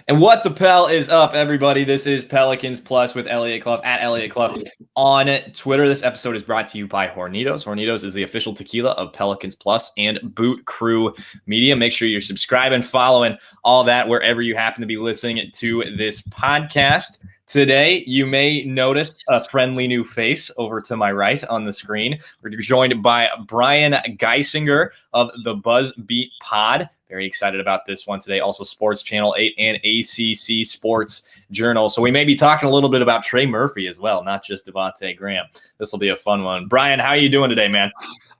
And what the Pel is up, everybody? This is Pelicans Plus with Elliot Clough at Elliot Clough on Twitter. This episode is brought to you by Hornitos. Hornitos is the official tequila of Pelicans Plus and Boot Crew Media. Make sure you're subscribing, following, all that wherever you happen to be listening to this podcast. Today, you may notice a friendly new face over to my right on the screen. We're joined by Brian Geisinger of the Buzz Beat Pod. Very excited about this one today. Also, Sports Channel 8 and ACC Sports Journal. So we may be talking a little bit about Trey Murphy as well, not just Devonte Graham. This will be a fun one. Brian, how are you doing today, man?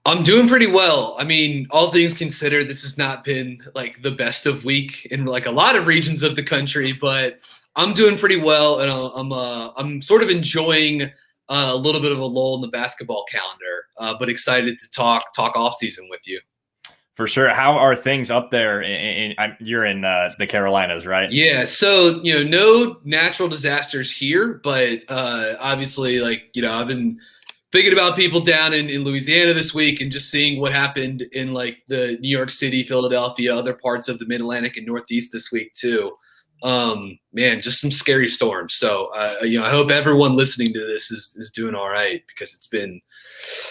I'm doing pretty well. I mean, all things considered, this has not been like the best of week in like a lot of regions of the country, but I'm doing pretty well, and I'm sort of enjoying a little bit of a lull in the basketball calendar, but excited to talk off season with you. For sure. How are things up there? You're in the Carolinas, right? Yeah. So, no natural disasters here, but obviously, I've been thinking about people down in Louisiana this week and just seeing what happened in like the New York City, Philadelphia, other parts of the Mid-Atlantic and Northeast this week too. Man, just some scary storms. So, I hope everyone listening to this is doing all right, because it's been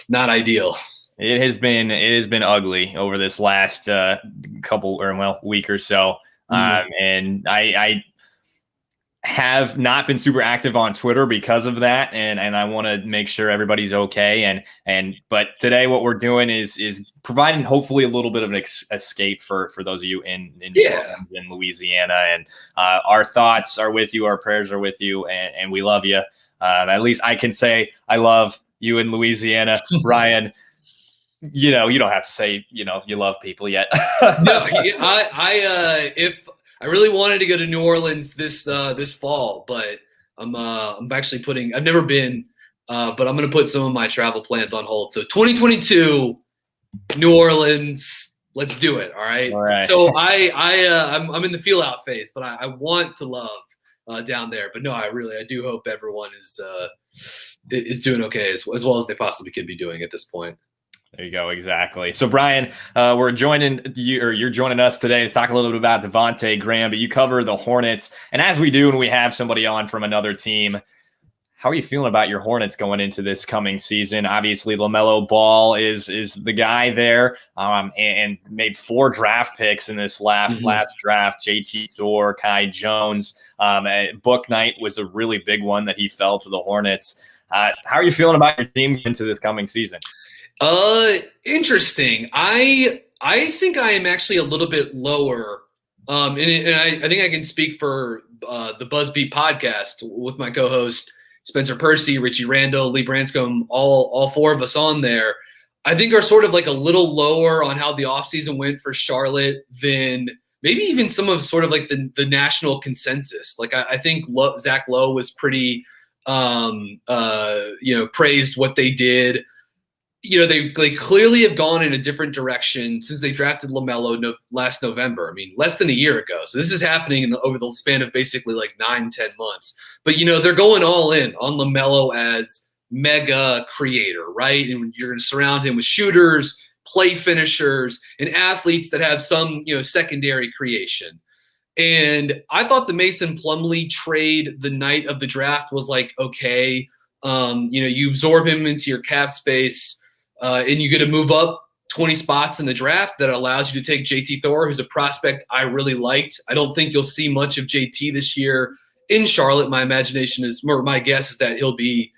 not ideal. It has been ugly over this last week or so. And I have not been super active on Twitter because of that. And I want to make sure everybody's okay. But today what we're doing is providing hopefully a little bit of an escape for those of you in Louisiana. And our thoughts are with you. Our prayers are with you. And we love you. At least I can say I love you in Louisiana, Ryan. You don't have to say, you love people yet. No, if I really wanted to go to New Orleans this fall, but I'm actually I've never been, but I'm going to put some of my travel plans on hold. So 2022, New Orleans, let's do it. All right. All right. So I'm in the feel out phase, but I want to love down there. But no, I do hope everyone is doing okay as well as they possibly could be doing at this point. There you go. Exactly. So, Brian, we're joining you, or you're joining us today to talk a little bit about Devonte Graham, but you cover the Hornets. And as we do when we have somebody on from another team, how are you feeling about your Hornets going into this coming season? Obviously, LaMelo Ball is the guy there, and made 4 draft picks in this last draft. JT Thor, Kai Jones. Book Knight was a really big one that he fell to the Hornets. How are you feeling about your team into this coming season? Interesting. I think I am actually a little bit lower. And I think I can speak for the Buzz Beat podcast with my co-host Spencer Percy, Richie Randall, Lee Branscombe, all 4 of us on there. I think are sort of like a little lower on how the offseason went for Charlotte than maybe even some of sort of like the national consensus. Like I think Zach Lowe was pretty praised what they did. They clearly have gone in a different direction since they drafted LaMelo last November. I mean, less than a year ago. So this is happening over the span of basically like 9-10 months. But, they're going all in on LaMelo as mega creator, right? And you're going to surround him with shooters, play finishers, and athletes that have some, secondary creation. And I thought the Mason Plumlee trade the night of the draft was like, okay, you absorb him into your cap space. And you get to move up 20 spots in the draft. That allows you to take JT Thor, who's a prospect I really liked. I don't think you'll see much of JT this year in Charlotte. My guess is that he'll be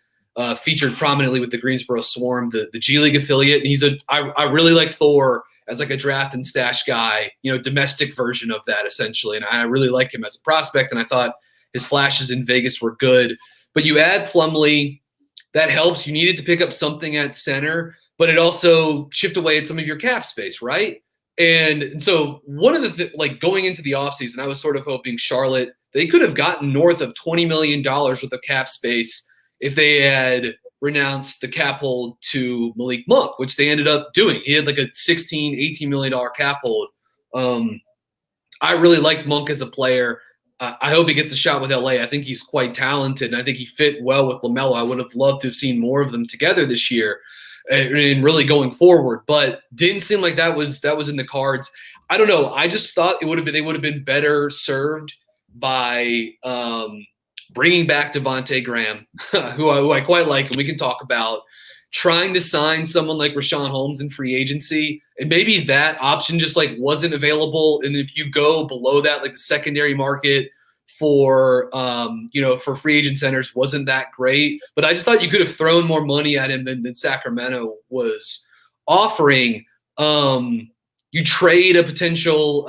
featured prominently with the Greensboro Swarm, the G League affiliate. And I really like Thor as like a draft and stash guy, domestic version of that essentially. And I really like him as a prospect. And I thought his flashes in Vegas were good. But you add Plumlee, that helps. You needed to pick up something at center, but it also chipped away at some of your cap space, right? And so one of the going into the offseason, I was sort of hoping Charlotte, they could have gotten north of $20 million worth of cap space if they had renounced the cap hold to Malik Monk, which they ended up doing. He had like a $16, $18 million cap hold. I really like Monk as a player. I hope he gets a shot with LA. I think he's quite talented, and I think he fit well with LaMelo. I would have loved to have seen more of them together this year and really going forward, but didn't seem like that was in the cards. I don't know. I just thought they would have been better served by bringing back Devonte Graham, who I quite like, and we can talk about trying to sign someone like Rashawn Holmes in free agency, and maybe that option just like wasn't available. And if you go below that, like the secondary market for for free agent centers wasn't that great. But I just thought you could have thrown more money at him than Sacramento was offering. You trade a potential,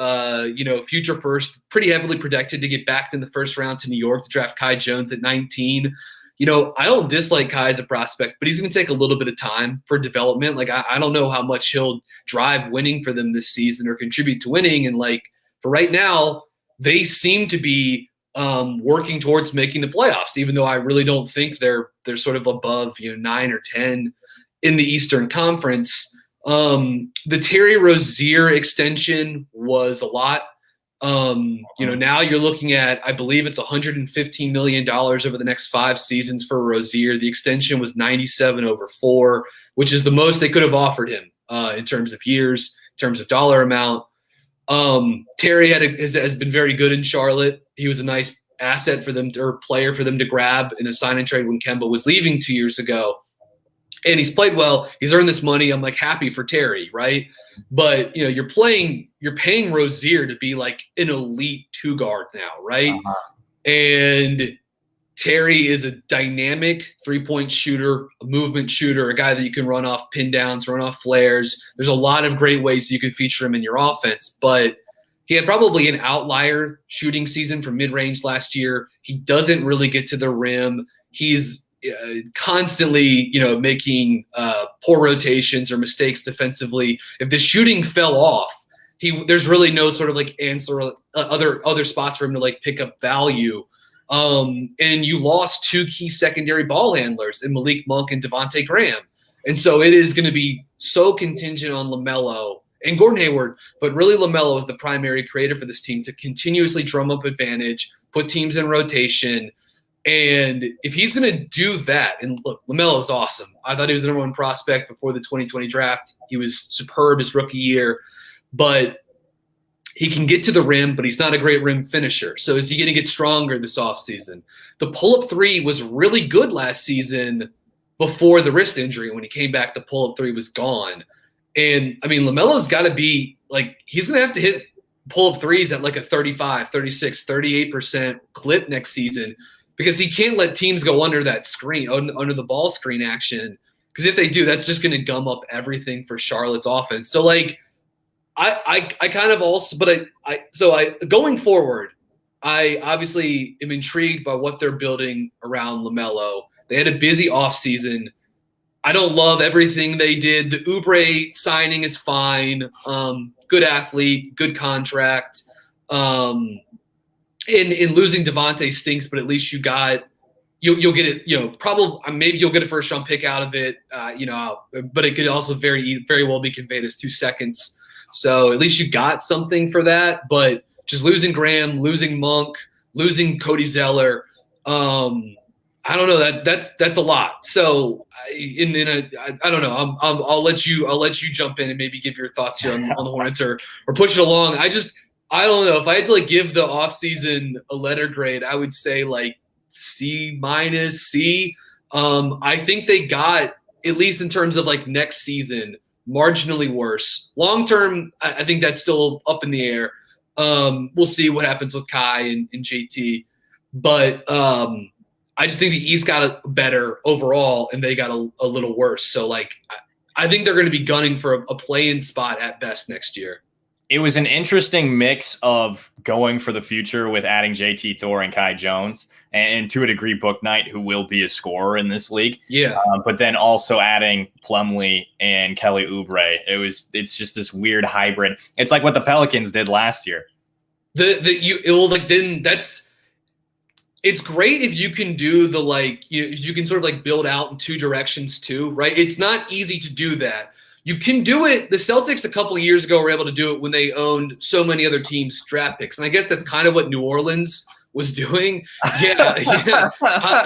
future first, pretty heavily protected to get back in the first round to New York to draft Kai Jones at 19. I don't dislike Kai as a prospect, but he's going to take a little bit of time for development. Like, I don't know how much he'll drive winning for them this season or contribute to winning. And like for right now, they seem to be working towards making the playoffs, even though I really don't think they're sort of above 9 or 10 in the Eastern Conference. The Terry Rozier extension was a lot. Now you're looking at, I believe it's $115 million over the next 5 seasons for Rozier. The extension was 97 over 4, which is the most they could have offered him in terms of years, in terms of dollar amount. Terry has been very good in Charlotte. He was a nice asset for them or player for them to grab in a sign and trade when Kemba was leaving 2 years ago. And he's played well. He's earned this money. I'm like happy for Terry, right? But you're paying Rozier to be like an elite 2 guard now, right? And Terry is a dynamic 3-point shooter, a movement shooter, a guy that you can run off pin downs, run off flares. There's a lot of great ways you can feature him in your offense, but he had probably an outlier shooting season from mid-range last year. He doesn't really get to the rim. He's constantly, making poor rotations or mistakes defensively. If the shooting fell off, there's really no sort of like answer other spots for him to like pick up value. And you lost 2 key secondary ball handlers in Malik Monk and Devonte Graham. And so it is going to be so contingent on LaMelo and Gordon Hayward, but really LaMelo is the primary creator for this team to continuously drum up advantage, put teams in rotation. And if he's going to do that, and look, LaMelo is awesome. I thought he was the number 1 prospect before the 2020 draft. He was superb his rookie year, but he can get to the rim, but he's not a great rim finisher. So is he going to get stronger this offseason? The pull-up 3 was really good last season before the wrist injury. When he came back, the pull-up 3 was gone. And, I mean, LaMelo's got to be – like, he's going to have to hit pull-up 3s at like a 35, 36, 38% clip next season, because he can't let teams go under that screen, under the ball screen action. Because if they do, that's just going to gum up everything for Charlotte's offense. So, like, I kind of also – but going forward, I obviously am intrigued by what they're building around LaMelo. They had a busy offseason. I don't love everything they did. The Oubre signing is fine. Good athlete, good contract. In losing Devonte stinks, but at least you'll get it. Probably maybe you'll get a first round pick out of it. But it could also very well be conveyed as 2 seconds. So at least you got something for that. But just losing Graham, losing Monk, losing Cody Zeller, I don't know. That's a lot. So I don't know. I'll let you jump in and maybe give your thoughts here on the Hornets or push it along. I don't know. If I had to like give the offseason a letter grade, I would say like C-, C. I think they got, at least in terms of like next season, marginally worse. Long term, I think that's still up in the air. We'll see what happens with Kai and JT. But I just think the East got better overall and they got a little worse. So like I think they're going to be gunning for a play-in spot at best next year. It was an interesting mix of going for the future with adding JT Thor and Kai Jones, and to a degree, Book Knight, who will be a scorer in this league. Yeah. But then also adding Plumlee and Kelly Oubre. It's just this weird hybrid. It's like what the Pelicans did last year. It's great if you can do you can sort of like build out in 2 directions too, right? It's not easy to do that. You can do it. The Celtics a couple of years ago were able to do it when they owned so many other teams' draft picks. And I guess that's kind of what New Orleans was doing. Yeah.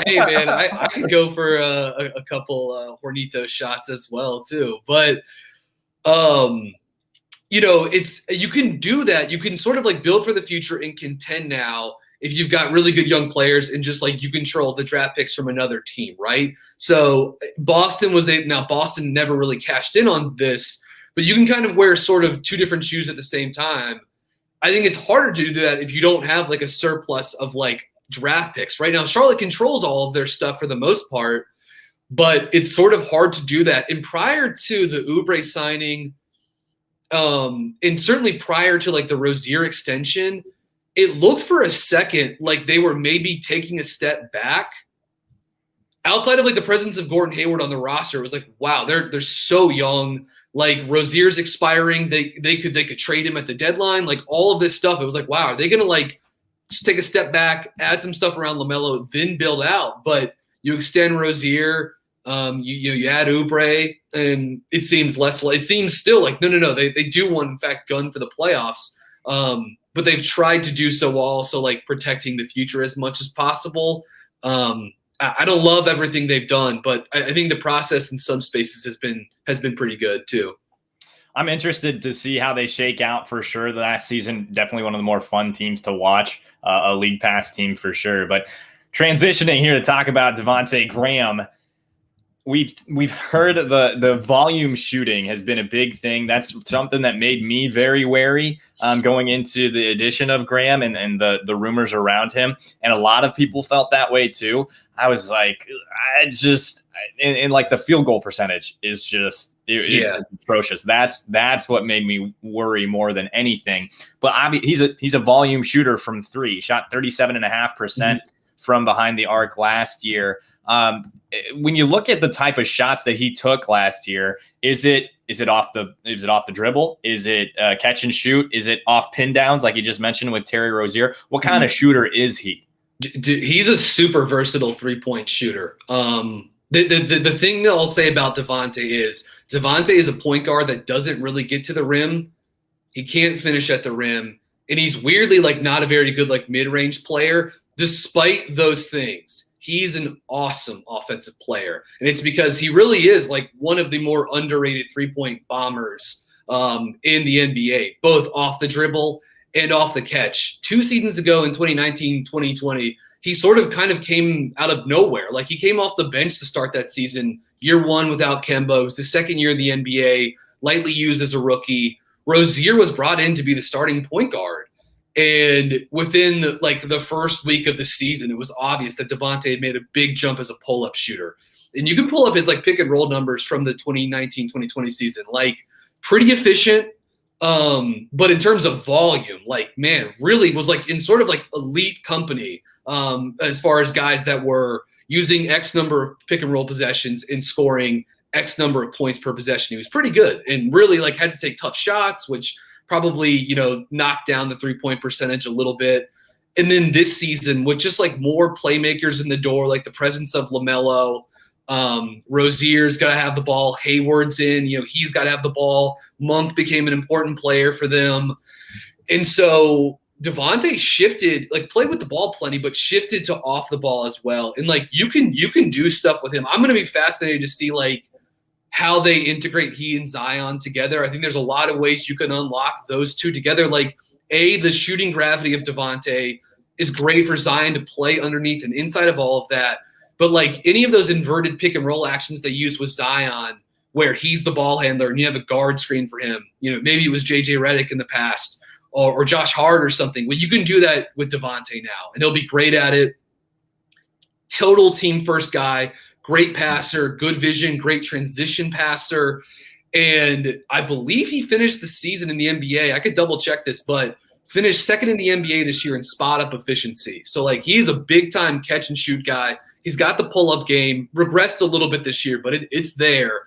Hey, man, I could go for a couple Hornito shots as well, too. But you can do that. You can sort of like build for the future and contend now if you've got really good young players and just like you control the draft picks from another team, right? So Boston never really cashed in on this, but you can kind of wear sort of two different shoes at the same time. I think it's harder to do that if you don't have like a surplus of like draft picks. Right now, Charlotte controls all of their stuff for the most part, but it's sort of hard to do that. And prior to the Oubre signing, and certainly prior to like the Rozier extension, it looked for a second like they were maybe taking a step back. Outside of like the presence of Gordon Hayward on the roster, it was like, wow, they're so young. Like Rozier's expiring, they could trade him at the deadline. Like all of this stuff, it was like, wow, are they gonna like just take a step back, add some stuff around LaMelo, then build out? But you extend Rozier, you add Oubre, and it seems it seems still like no, they do want in fact gun for the playoffs. But they've tried to do so while also like protecting the future as much as possible. I don't love everything they've done, but I think the process in some spaces has been pretty good too. I'm interested to see how they shake out for sure. The last season, definitely one of the more fun teams to watch, a league pass team for sure. But transitioning here to talk about Devonte Graham, we've heard the volume shooting has been a big thing. That's something that made me very wary going into the addition of Graham and the rumors around him. And a lot of people felt that way too. I was like, and like the field goal percentage is just it's atrocious. That's what made me worry more than anything. But he's a volume shooter from three. Shot 37.5% from behind the arc last year. When you look at the type of shots that he took last year, is it off the dribble? Is it catch and shoot? Is it off pin downs like you just mentioned with Terry Rozier? What kind of shooter is he? He's a super versatile 3-point shooter. The thing that I'll say about Devonte is a point guard that doesn't really get to the rim. He can't finish at the rim, and he's weirdly like not a very good like mid-range player. Despite those things, he's an awesome offensive player, and it's because he really is like one of the more underrated 3-point bombers in the NBA, both off the dribble and off the catch. 2 seasons ago in 2019, 2020, he sort of kind of came out of nowhere. Like he came off the bench to start that season, year one without Kemba. It was his second year in the NBA, lightly used as a rookie. Rozier was brought in to be the starting point guard. And within the first week of the season, it was obvious that Devonte had made a big jump as a pull-up shooter. And you can pull up his like pick and roll numbers from the 2019-2020 season, like pretty efficient. But in terms of volume, like, man, really was like in sort of like elite company as far as guys that were using X number of pick and roll possessions and scoring X number of points per possession. He was pretty good and really like had to take tough shots, which probably, knocked down the 3-point percentage a little bit. And then this season with just like more playmakers in the door, like the presence of LaMelo, Rozier's got to have the ball. Hayward's in, he's got to have the ball. Monk became an important player for them. And so Devonte shifted, like played with the ball plenty, but shifted to off the ball as well. And like, you can do stuff with him. I'm going to be fascinated to see like how they integrate he and Zion together. I think there's a lot of ways you can unlock those two together. Like the shooting gravity of Devonte is great for Zion to play underneath and inside of all of that. But like any of those inverted pick and roll actions they use with Zion, where he's the ball handler and you have a guard screen for him, maybe it was JJ Redick in the past or Josh Hart or something. Well, you can do that with Devonte now, and he'll be great at it. Total team first guy, great passer, good vision, great transition passer. And I believe he finished the season in the NBA. I could double check this, but finished second in the NBA this year in spot up efficiency. So like he's a big time catch and shoot guy. He's got the pull-up game, regressed a little bit this year, but it's there.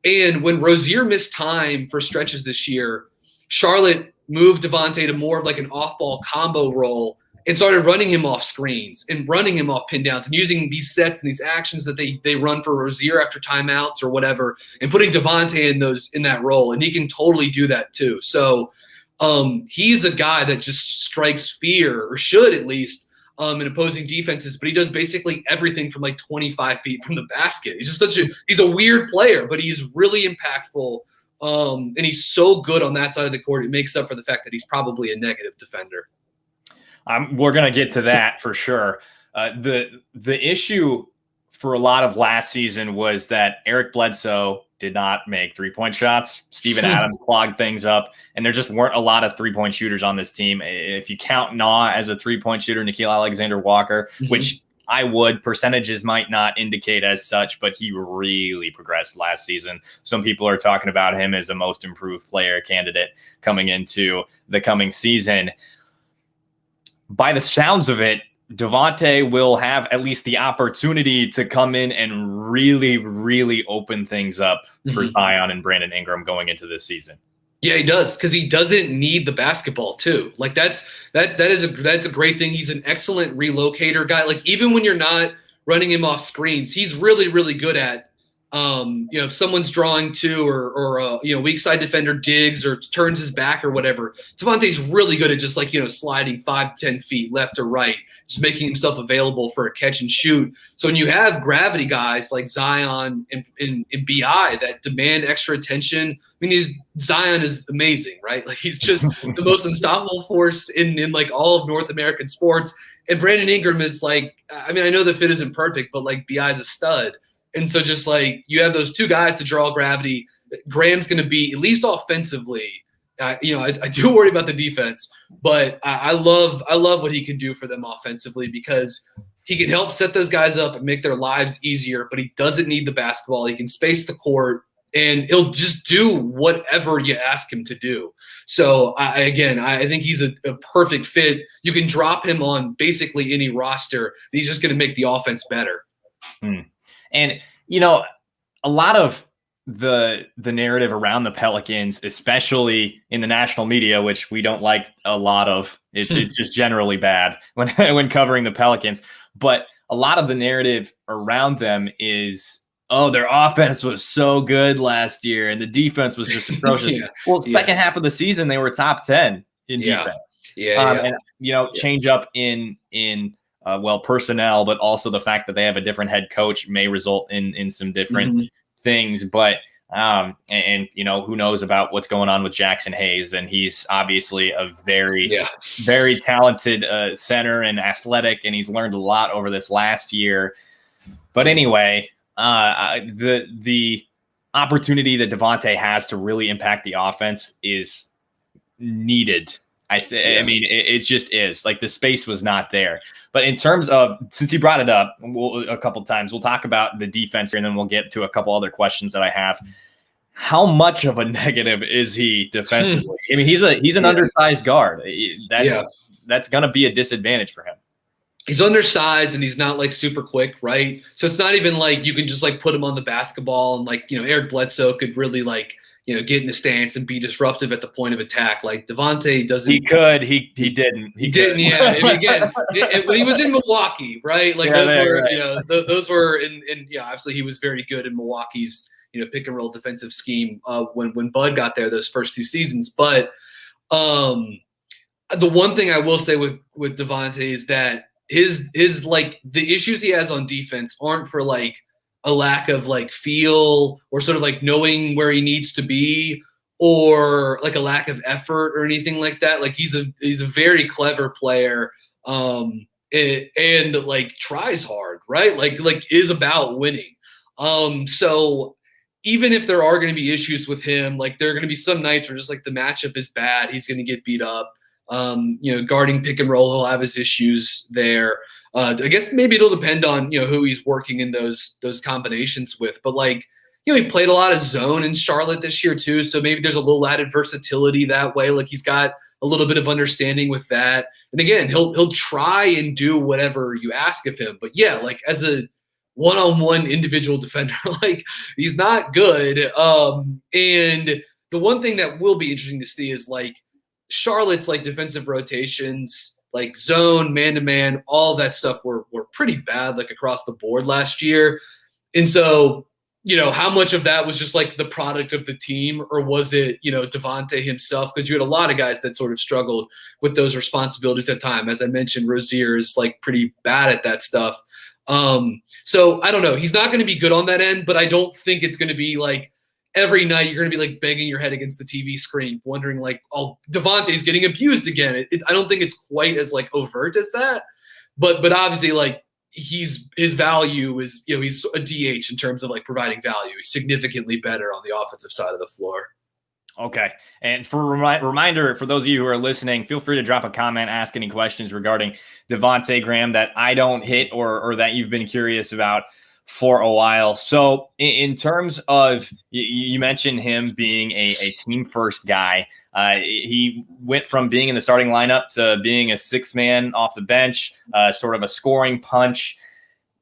And when Rozier missed time for stretches this year, Charlotte moved Devonte to more of like an off-ball combo role and started running him off screens and running him off pin downs and using these sets and these actions that they run for Rozier after timeouts or whatever, and putting Devonte in that role. And he can totally do that too. So he's a guy that just strikes fear, or should at least, in opposing defenses, but he does basically everything from like 25 feet from the basket. He's just he's a weird player, but he's really impactful And he's so good on that side of the court. It makes up for the fact that he's probably a negative defender. We're going to get to that for sure. The issue for a lot of last season was that Eric Bledsoe did not make three-point shots. Steven Adams clogged things up, and there just weren't a lot of three-point shooters on this team. If you count Nah as a three-point shooter, Nickeil Alexander-Walker, which I would, percentages might not indicate as such, but he really progressed last season. Some people are talking about him as a most improved player candidate coming into the coming season. By the sounds of it, Devonte will have at least the opportunity to come in and really, really open things up for Zion and Brandon Ingram going into this season. Yeah, he does, because he doesn't need the basketball too. Like that's a great thing. He's an excellent relocator guy. Like even when you're not running him off screens, he's really, really good at if someone's drawing two or weak side defender digs or turns his back or whatever, Devontae's really good at just sliding 5-10 feet left or right, just making himself available for a catch and shoot. So when you have gravity guys like Zion and BI that demand extra attention, Zion is amazing, right? Like he's just the most unstoppable force in like all of North American sports. And Brandon Ingram is I know the fit isn't perfect, but BI is a stud. And so just you have those two guys to draw gravity. Graham's going to be, at least offensively, I do worry about the defense, but I love what he can do for them offensively, because he can help set those guys up and make their lives easier, but he doesn't need the basketball. He can space the court, and he'll just do whatever you ask him to do. So, I think he's a perfect fit. You can drop him on basically any roster. He's just going to make the offense better. And, a lot of the narrative around the Pelicans, especially in the national media, which we don't like a lot of, it's just generally bad when covering the Pelicans. But a lot of the narrative around them is, oh, their offense was so good last year and the defense was just atrocious. Second half of the season, they were top 10 in defense. And, change up in personnel, but also the fact that they have a different head coach may result in some different things. But who knows about what's going on with Jackson Hayes, and he's obviously a very, very talented center and athletic, and he's learned a lot over this last year. But anyway, the opportunity that Devonte has to really impact the offense is needed. It just is. The space was not there. But in terms of, since you brought it up a couple times, we'll talk about the defense here, and then we'll get to a couple other questions that I have. How much of a negative is he defensively? He's an undersized guard. That's going to be a disadvantage for him. He's undersized and he's not super quick, right? So it's not even you can just put him on the basketball and Eric Bledsoe could really get in the stance and be disruptive at the point of attack. Devonte doesn't. He could. He didn't. He didn't. Yeah. When he was in Milwaukee, right? Those were in. Obviously he was very good in Milwaukee's pick and roll defensive scheme when Bud got there those first two seasons. But the one thing I will say with Devonte is that his the issues he has on defense aren't for a lack of feel or sort of knowing where he needs to be, or a lack of effort or anything like that. He's a very clever player, and tries hard, right? Is about winning. So even if there are going to be issues with him, there are going to be some nights where just the matchup is bad, he's going to get beat up. Guarding pick and roll, he'll have his issues there. I guess maybe it'll depend on who he's working in those combinations with, but he played a lot of zone in Charlotte this year too, so maybe there's a little added versatility that way. He's got a little bit of understanding with that, and again, he'll try and do whatever you ask of him. But as a one-on-one individual defender, he's not good. And the one thing that will be interesting to see is Charlotte's defensive rotations, zone, man-to-man, all of that stuff were pretty bad across the board last year. And so, how much of that was just the product of the team, or was it, Devonte himself? Because you had a lot of guys that sort of struggled with those responsibilities at time. As I mentioned, Rozier is pretty bad at that stuff. So I don't know. He's not going to be good on that end, but I don't think it's going to be every night you're going to be like banging your head against the TV screen, wondering like, oh, Devonte's getting abused again. I don't think it's quite as like overt as that, but obviously like his value is, you know, he's a DH in terms of like providing value. He's significantly better on the offensive side of the floor. Okay. And for reminder, for those of you who are listening, feel free to drop a comment, ask any questions regarding Devonte Graham that I don't hit or that you've been curious about for a while. So in terms of, you mentioned him being a team first guy. He went from being in the starting lineup to being a sixth man off the bench, sort of a scoring punch.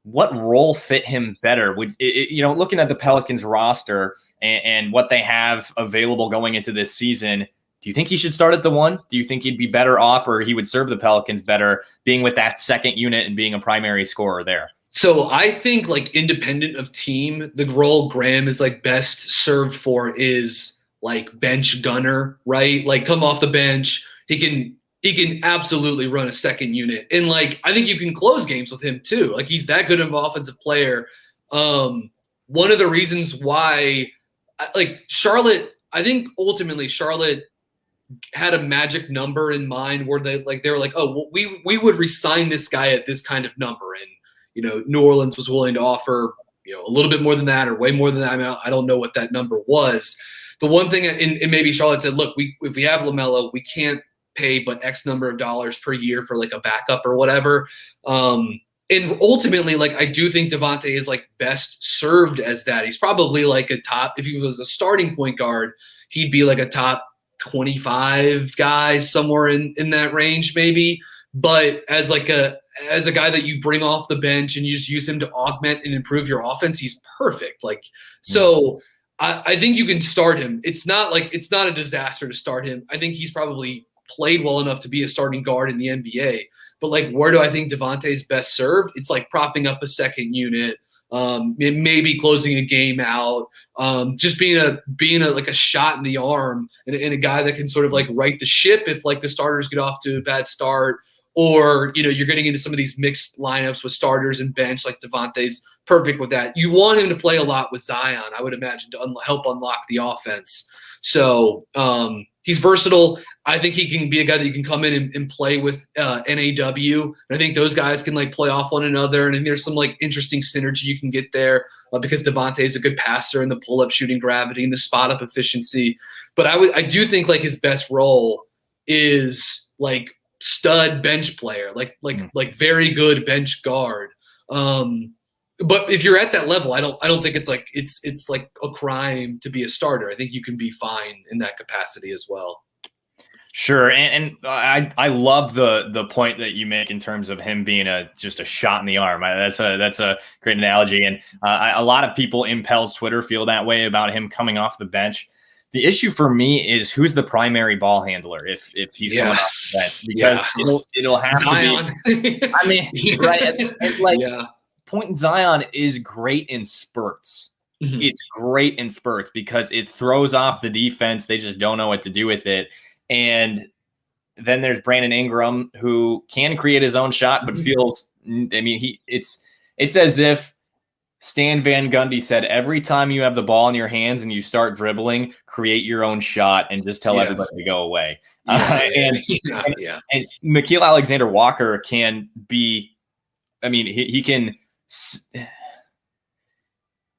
What role fit him better? Looking at the Pelicans roster and what they have available going into this season, do you think he should start at the one? Do you think he'd be better off, or he would serve the Pelicans better being with that second unit and being a primary scorer there? So I think like independent of team, the role Graham is like best served for is like bench gunner, right? Like come off the bench. He can absolutely run a second unit. And like, I think you can close games with him too. Like he's that good of an offensive player. One of the reasons why like Charlotte, I think ultimately Charlotte had a magic number in mind where they were like, oh, well, we would resign this guy at this kind of number. And, you know, New Orleans was willing to offer, you know, a little bit more than that or way more than that. I mean, I don't know what that number was. The one thing, and maybe Charlotte said, look, if we have LaMelo, we can't pay but X number of dollars per year for like a backup or whatever. And ultimately, like, I do think Devonte is like best served as that. He's probably like a top, if he was a starting point guard, he'd be like a top 25 guy, somewhere in that range, maybe. But as a guy that you bring off the bench and you just use him to augment and improve your offense, he's perfect. Like, so I think you can start him. It's not a disaster to start him. I think he's probably played well enough to be a starting guard in the NBA. But like, where do I think Devonte's best served? It's like propping up a second unit, maybe closing a game out, just being a shot in the arm and a guy that can sort of like right the ship if like the starters get off to a bad start, or, you know, you're getting into some of these mixed lineups with starters and bench. Like Devonte's perfect with that. You want him to play a lot with Zion, I would imagine, to help unlock the offense. So he's versatile. I think he can be a guy that you can come in and play with NAW. And I think those guys can like play off one another. And then there's some like interesting synergy you can get there because Devonte is a good passer in the pull-up shooting gravity and the spot-up efficiency. But I do think like his best role is like stud bench player, like very good bench guard. But if you're at that level, I don't think it's like a crime to be a starter. I think you can be fine in that capacity as well. Sure, and I love the point that you make in terms of him being just a shot in the arm. That's a great analogy, and a lot of people in Pel's Twitter feel that way about him coming off the bench. The issue for me is who's the primary ball handler if he's going off the bench, because it'll have Zion. To be. I mean, right? Point Zion is great in spurts. Mm-hmm. It's great in spurts because it throws off the defense. They just don't know what to do with it. And then there's Brandon Ingram, who can create his own shot, but feels, I mean, it's as if Stan Van Gundy said, every time you have the ball in your hands and you start dribbling, create your own shot and just tell everybody to go away. And Nickeil Alexander-Walker can be, I mean, he can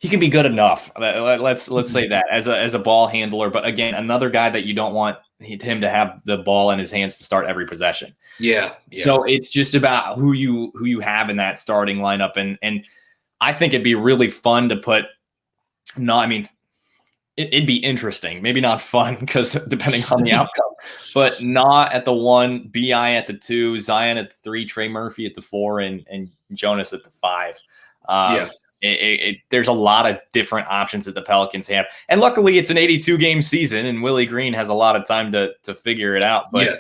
be good enough. Let's say that as a ball handler, but again, another guy that you don't want him to have the ball in his hands to start every possession. Yeah. So it's just about who you have in that starting lineup, and I think it'd be really fun to put. No, I mean, it'd be interesting, maybe not fun because depending on the outcome, but not at the 1, BI at the 2, Zion at the 3, Trey Murphy at the 4, and Jonas at the 5. There's a lot of different options that the Pelicans have, and luckily it's an 82-game season, and Willie Green has a lot of time to figure it out. But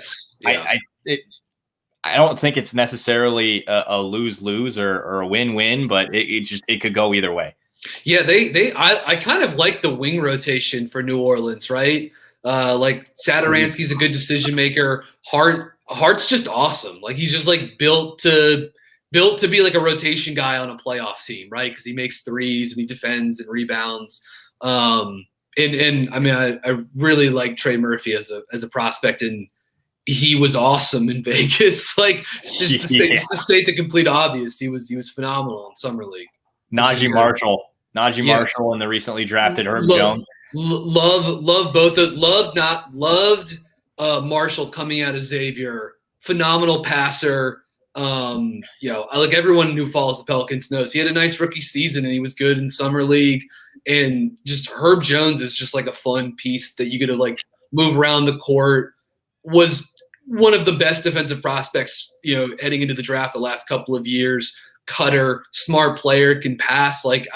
I don't think it's necessarily a lose-lose or a win-win, but it could go either way. Yeah, I kind of like the wing rotation for New Orleans, right? Like Satoransky's a good decision maker. Hart's just awesome. Like he's just like built to be like a rotation guy on a playoff team, right? Because he makes threes and he defends and rebounds. And I mean, I really like Trey Murphy as a prospect, and he was awesome in Vegas. Like just to state the complete obvious, he was phenomenal in summer league. Najee Marshall, and the recently drafted Herb Jones. Love both. Loved Marshall coming out of Xavier. Phenomenal passer. Like everyone who follows the Pelicans knows, he had a nice rookie season and he was good in summer league. And just Herb Jones is just like a fun piece that you get to like move around the court. Was one of the best defensive prospects, heading into the draft the last couple of years. Cutter, smart player, can pass. Like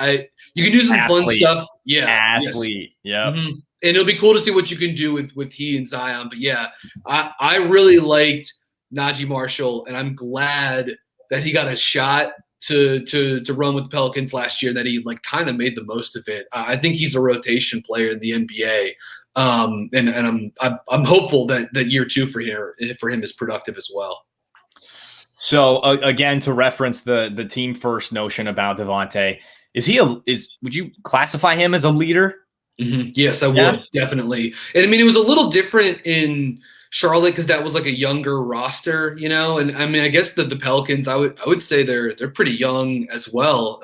you can do some fun stuff. Yeah, athlete. Yes. Yeah, mm-hmm. And it'll be cool to see what you can do with he and Zion. But yeah, I really liked Najee Marshall, and I'm glad that he got a shot to run with the Pelicans last year. That he like kind of made the most of it. I think he's a rotation player in the NBA. And I'm hopeful that year two for him is productive as well. So again, to reference the team first notion about Devonte, would you classify him as a leader? Mm-hmm. Yes, I would definitely. And I mean, it was a little different in Charlotte because that was like a younger roster, And I mean, I guess the Pelicans, I would say they're pretty young as well.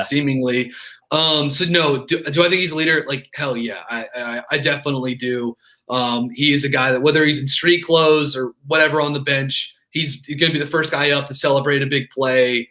Seemingly. So no, do I think he's a leader? Like, hell yeah, I definitely do. He is a guy that whether he's in street clothes or whatever on the bench, he's going to be the first guy up to celebrate a big play.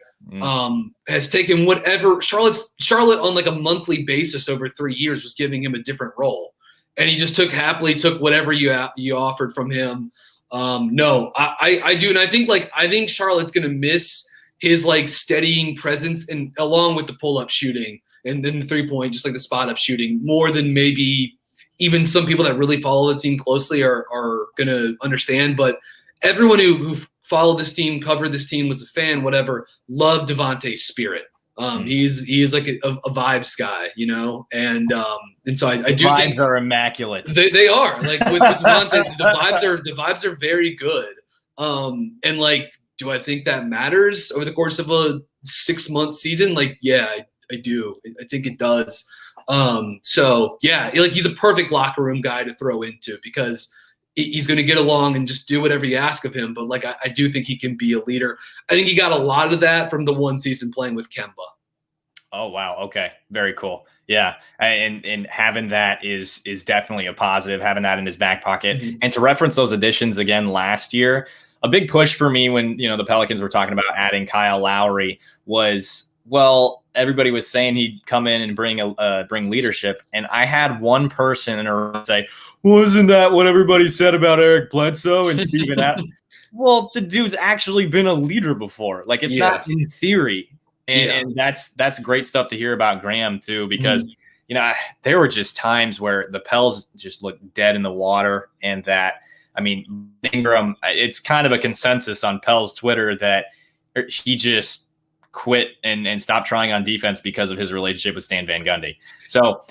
Has taken whatever Charlotte on like a monthly basis over 3 years was giving him a different role. And he just happily took whatever you offered from him. No, I do. And I think Charlotte's going to miss his like steadying presence and along with the pull-up shooting. And then the 3-point, just like the spot up shooting, more than maybe even some people that really follow the team closely are going to understand. But everyone who followed this team, covered this team, was a fan, whatever, loved Devonte's spirit. He is like a vibes guy, and so I do think vibes are immaculate. They are like with Devonte, the vibes are very good. And like, do I think that matters over the course of a 6-month season? Like, yeah, I do. I think it does. So yeah, like he's a perfect locker room guy to throw into because he's going to get along and just do whatever you ask of him. But like, I do think he can be a leader. I think he got a lot of that from the one season playing with Kemba. Oh, wow. Okay. Very cool. Yeah. And having that is definitely a positive, having that in his back pocket. Mm-hmm. And to reference those additions again last year, a big push for me when, the Pelicans were talking about adding Kyle Lowry was, well, everybody was saying he'd come in and bring leadership. And I had one person say, wasn't that what everybody said about Eric Bledsoe and Steven Adams? Well, the dude's actually been a leader before. Like it's not in theory. And that's great stuff to hear about Graham too, because, there were just times where the Pels just looked dead in the water. And that, I mean, Ingram, it's kind of a consensus on Pels Twitter that he just quit and stopped trying on defense because of his relationship with Stan Van Gundy. So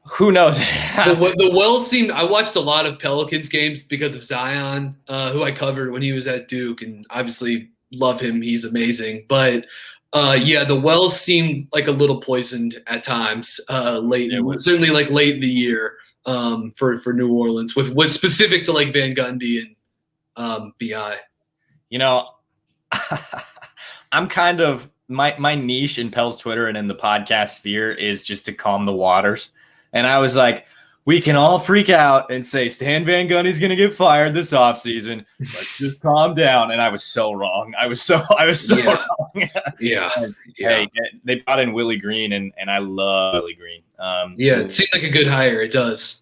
who knows? The Wells seemed. I watched a lot of Pelicans games because of Zion, who I covered when he was at Duke, and obviously love him. He's amazing. But the Wells seemed like a little poisoned at times. Certainly like late in the year for New Orleans, with specific to like Van Gundy and Bi. I'm kind of my niche in Pels Twitter and in the podcast sphere is just to calm the waters. And I was like, we can all freak out and say Stan Van Gundy's going to get fired this offseason. Let's just calm down. And I was so wrong. I was so wrong. Hey, they brought in Willie Green, and I love Willie Green. It seemed like a good hire. It does.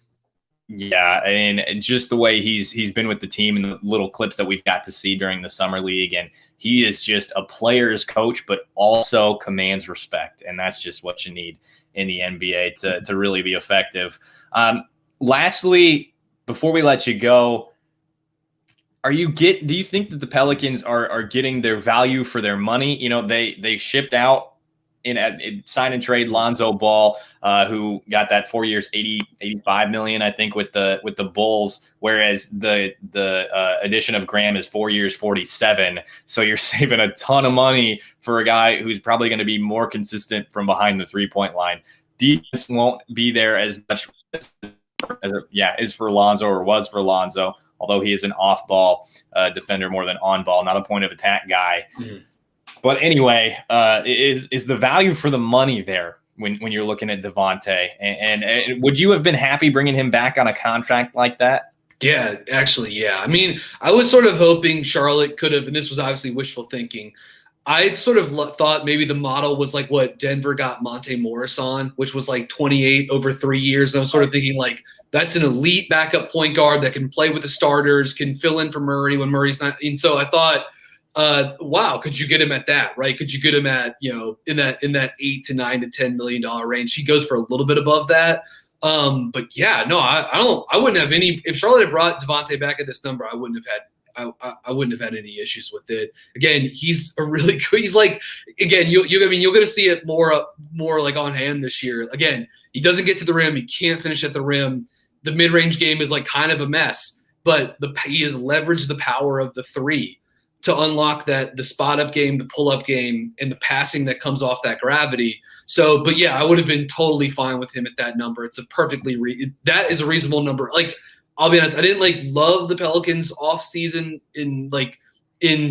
Yeah, and just the way he's been with the team and the little clips that we've got to see during the summer league, and he is just a player's coach, but also commands respect, and that's just what you need in the NBA to really be effective. Lastly, before we let you go, do you think that the Pelicans are getting their value for their money? They shipped out in sign and trade Lonzo Ball, who got that 4 years, 85 million, I think, with the Bulls, whereas the addition of Graham is 4 years, 47. So you're saving a ton of money for a guy who's probably going to be more consistent from behind the 3-point line. defense won't be there as much as is for Lonzo or was for Lonzo, although he is an off-ball defender more than on-ball, not a point-of-attack guy. Mm-hmm. But anyway, is the value for the money there when you're looking at Devonte? And would you have been happy bringing him back on a contract like that? Yeah, actually, yeah. I mean, I was sort of hoping Charlotte could have, and this was obviously wishful thinking, I sort of thought maybe the model was like what Denver got Monte Morris on, which was like 28 over 3 years. And I was sort of thinking like that's an elite backup point guard that can play with the starters, can fill in for Murray when Murray's not. And so I thought, wow, could you get him at that, right? Could you get him at, in that $8 to $9 to $10 million range? He goes for a little bit above that. But yeah, no, I wouldn't have any. If Charlotte had brought Devonte back at this number, I wouldn't have had any issues with it. Again, he's a really good. He's like, again, you're going to see it more like on hand this year. Again, he doesn't get to the rim. He can't finish at the rim. The mid-range game is like kind of a mess, but he has leveraged the power of the three to unlock the spot-up game, the pull-up game, and the passing that comes off that gravity. So, but yeah, I would have been totally fine with him at that number. It's a that is a reasonable number. Like, I'll be honest, I didn't love the Pelicans off season in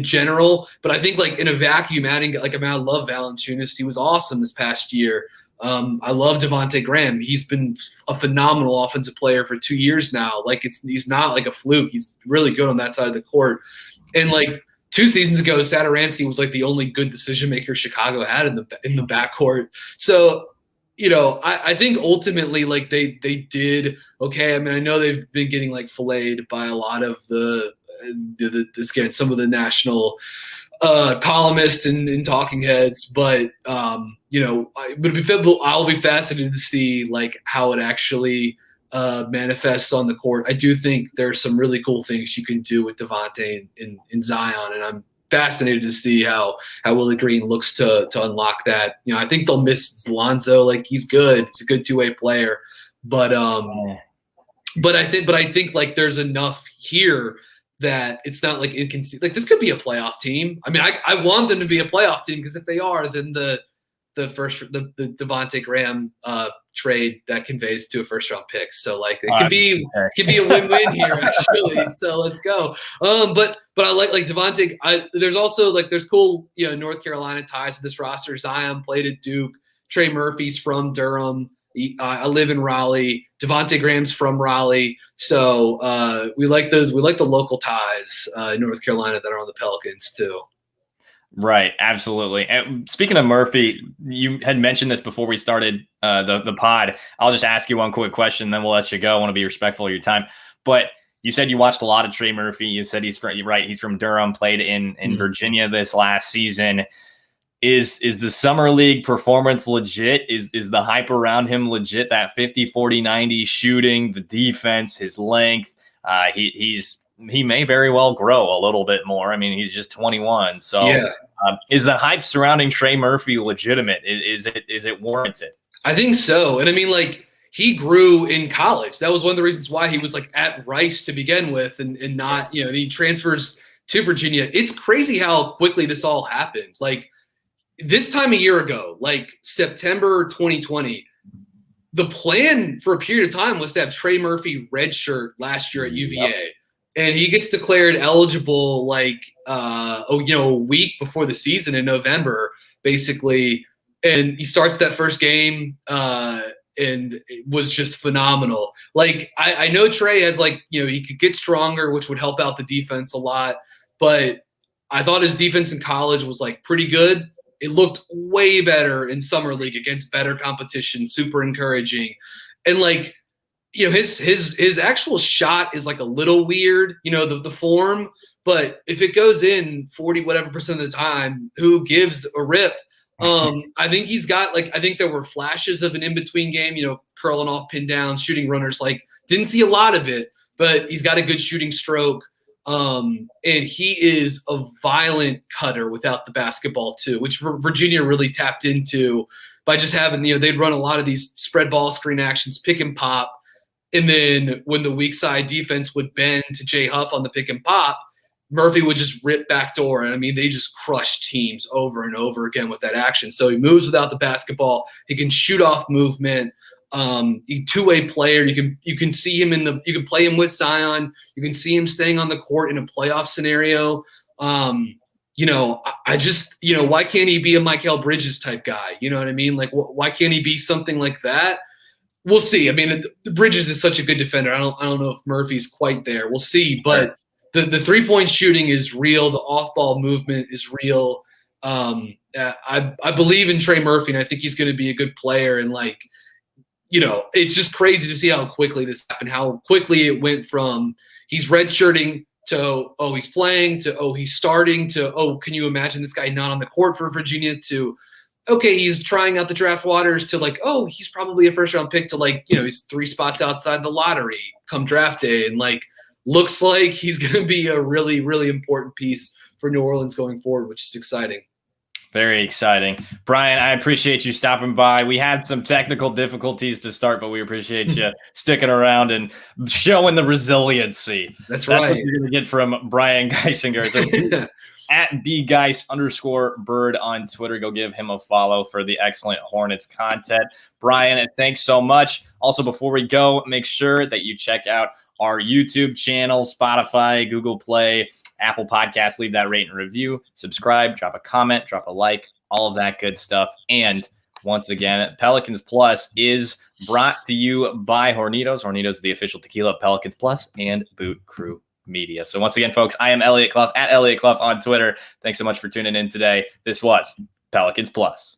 general, but I think in a vacuum, I love Valanciunas. He was awesome this past year. I love Devonte Graham. He's been a phenomenal offensive player for 2 years now. He's not like a fluke. He's really good on that side of the court. And 2 seasons ago, Satoransky was the only good decision maker Chicago had in the backcourt. So, I think ultimately they did okay. I mean, I know they've been getting filleted by a lot of some of the national columnists and talking heads, but I'll be fascinated to see how it actually manifests on the court. I do think there's some really cool things you can do with Devonte and Zion, and I'm fascinated to see how Willie Green looks to unlock that. I think they'll miss Lonzo. He's good. He's a good two-way player, but I think there's enough here that it's not inconceivable. This could be a playoff team. I mean, I want them to be a playoff team because if they are, then the Devonte Graham trade that conveys to a first round pick. So it could be a win-win here actually. So let's go. But I like Devonte. There's also there's cool North Carolina ties to this roster. Zion played at Duke. Trey Murphy's from Durham. I live in Raleigh. Devonte Graham's from Raleigh. So we like those. We like the local ties in North Carolina that are on the Pelicans too. Right, absolutely. And speaking of Murphy, you had mentioned this before we started the pod. I'll just ask you one quick question, then we'll let you go. I want to be respectful of your time. But you said you watched a lot of Trey Murphy. You said he's from Durham, played in Virginia this last season. Is the summer league performance legit? Is the hype around him legit? That 50, 40, 90 shooting, the defense, his length, he may very well grow a little bit more. I mean, he's just 21. So yeah. Is the hype surrounding Trey Murphy legitimate? Is it warranted? I think so. And I mean, he grew in college. That was one of the reasons why he was at Rice to begin with and not, he transfers to Virginia. It's crazy how quickly this all happened. This time a year ago, September 2020, the plan for a period of time was to have Trey Murphy redshirt last year at UVA. Yep. And he gets declared eligible a week before the season in November, basically. And he starts that first game and it was just phenomenal. I know Trey has he could get stronger, which would help out the defense a lot. But I thought his defense in college was pretty good. It looked way better in summer league against better competition, super encouraging. And his actual shot is a little weird, the form, but if it goes in 40 whatever % of the time, who gives a rip? I think he's got I think there were flashes of an in-between game, curling off pin downs, shooting runners, didn't see a lot of it, but he's got a good shooting stroke. And he is a violent cutter without the basketball too, which Virginia really tapped into by just having, they'd run a lot of these spread ball screen actions, pick and pop. And then when the weak side defense would bend to Jay Huff on the pick and pop, Murphy would just rip backdoor. And I mean, they just crush teams over and over again with that action. So he moves without the basketball. He can shoot off movement. Two-way player. You can see him you can play him with Zion. You can see him staying on the court in a playoff scenario. I just, why can't he be a Mikal Bridges type guy? You know what I mean? Like, why can't he be something like that? We'll see. I mean, Bridges is such a good defender. I don't know if Murphy's quite there. We'll see. But the 3-point shooting is real. The off-ball movement is real. I believe in Trey Murphy, and I think he's going to be a good player. And it's just crazy to see how quickly this happened. How quickly it went from he's redshirting to he's playing to he's starting to can you imagine this guy not on the court for Virginia to he's trying out the draft waters to he's probably a first round pick to he's 3 spots outside the lottery come draft day and looks like he's going to be a really, really important piece for New Orleans going forward, which is exciting. Very exciting. Brian, I appreciate you stopping by. We had some technical difficulties to start, but we appreciate you sticking around and showing the resiliency. That's right. What you're going to get from Brian Geisinger. So at @bgeis_bird on Twitter. Go give him a follow for the excellent Hornets content. Brian, thanks so much. Also, before we go, make sure that you check out our YouTube channel, Spotify, Google Play, Apple Podcasts. Leave that rate and review. Subscribe, drop a comment, drop a like, all of that good stuff. And once again, Pelicans Plus is brought to you by Hornitos. Hornitos, the official tequila of Pelicans Plus and Boot Crew Media. So once again, folks, I am Elliot Clough at Elliot Clough on Twitter. Thanks so much for tuning in today. This was Pelicans Plus.